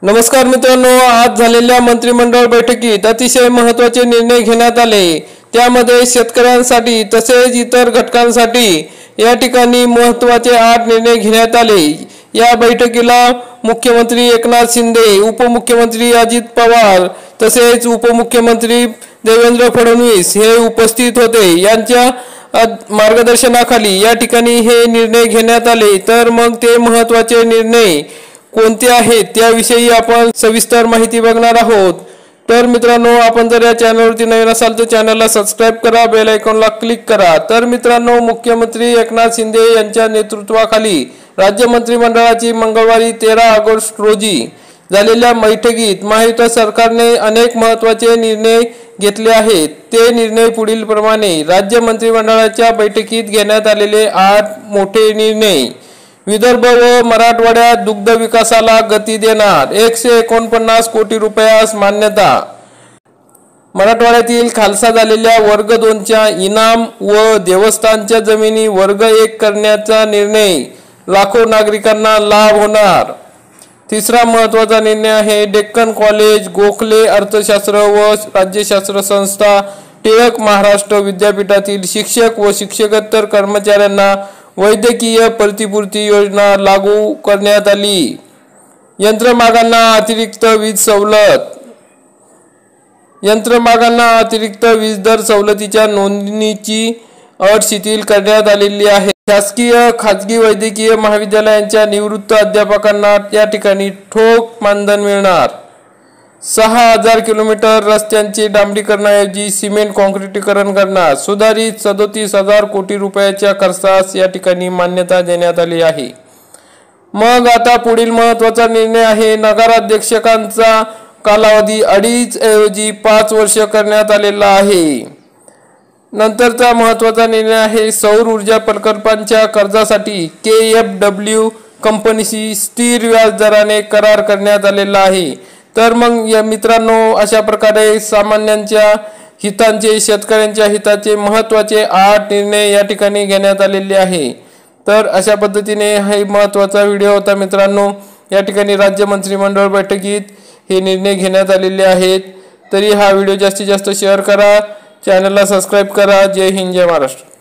नमस्कार मित्रांनो, आज झालेल्या मंत्रिमंडळ बैठकीत अतिशय महत्त्वाचे निर्णय घेण्यात आले। त्यामध्ये शेतकऱ्यांसाठी तसेच इतर घटकांसाठी या ठिकाणी महत्त्वाचे 8 निर्णय घेण्यात आले। या बैठकीला मुख्यमंत्री एकनाथ शिंदे, उपमुख्यमंत्री अजित पवार तसेच उपमुख्यमंत्री देवेंद्र फडणवीस हे उपस्थित होते। यांच्या मार्गदर्शनाखाली या ठिकाणी हे निर्णय घेण्यात आले। तर मग ते महत्त्वाचे निर्णय कोणते आहेत त्याविषयी आपण सविस्तर माहिती बघणार आहोत। तर मित्रांनो, आपण जर या चॅनलवरती नवीन असाल तर चॅनलला सबस्क्राइब करा, बेल आयकॉनला क्लिक करा। तर मित्रांनो, मुख्यमंत्री एकनाथ शिंदे यांच्या नेतृत्वाखाली राज्य मंत्रिमंडळाची मंगळवारी 13 ऑगस्ट रोजी झालेल्या बैठकीत महायुती सरकारने अनेक महत्त्वाचे निर्णय घेतले आहेत। ते निर्णय पुढील प्रमाणे राज्य मंत्रिमंडळाच्या बैठकीत घेण्यात आलेले 8 मोठे निर्णय। विदर्भ व मराठवाड्यात दुग्ध विकासाला गती देणार, 149 कोटी रुपयास मान्यता। मराठवाड्यातील खालसा झालेल्या वर्ग 2 च्या इनाम व देवस्थानच्या जमिनी वर्ग 1 करण्याचा निर्णय, लाखो नागरिकांना लाभ होणार। तिसरा महत्त्वाचा निर्णय आहे डेक्कन कॉलेज, गोखले अर्थशास्त्र व राज्यशास्त्र संस्था, टिळक महाराष्ट्र विद्यापीठातील शिक्षक व शिक्षकेतर कर्मचाऱ्यांना वैद्यकीय प्रतिपूर्ती योजना लागू करण्यात आली। यंत्रमागांना अतिरिक्त वीज सवलत, यंत्रमागांना अतिरिक्त वीज दर सवलतीच्या नोंदणीची अट शिथिल करण्यात आलेली आहे। शासकीय खाजगी वैद्यकीय महाविद्यालयांच्या निवृत्त अध्यापकांना या ठिकाणी ठोक मानधन मिळणार। 6000 किलोमीटर रस्त्यांचे डांबरीकरणाऐवजी सिमेंट काँक्रिटीकरण करणार। सुधारित 37,000 कोटी रुपयाच्या खर्चास या ठिकाणी मान्यता देण्यात आली आहे। मग आता पुढील महत्त्वाचा निर्णय आहे नगराध्यक्षांचा कालावधी 2.5 ऐवजी 5 वर्ष करण्यात आलेला आहे। नंतरचा महत्त्वाचा निर्णय आहे सौर ऊर्जा प्रकल्पांच्या कर्जासाठी KFW कंपनीशी स्थिर व्याज दराने करार करण्यात आलेला आहे। तर मग या मित्रांनो, अशा प्रकारे सामान्यांच्या हिताचे, शेतकऱ्यांच्या हिताचे महत्त्वाचे 8 निर्णय या ठिकाणी घेण्यात आलेले आहे। तर अशा पद्धतीने हा महत्त्वाचा व्हिडिओ होता मित्रांनो। या ठिकाणी राज्य मंत्रिमंडळ बैठकीत हे निर्णय घेण्यात आलेले आहेत। तरी हा व्हिडिओ जास्तीत जास्त शेअर करा, चॅनलला सबस्क्राइब करा। जय हिंद, जय महाराष्ट्र।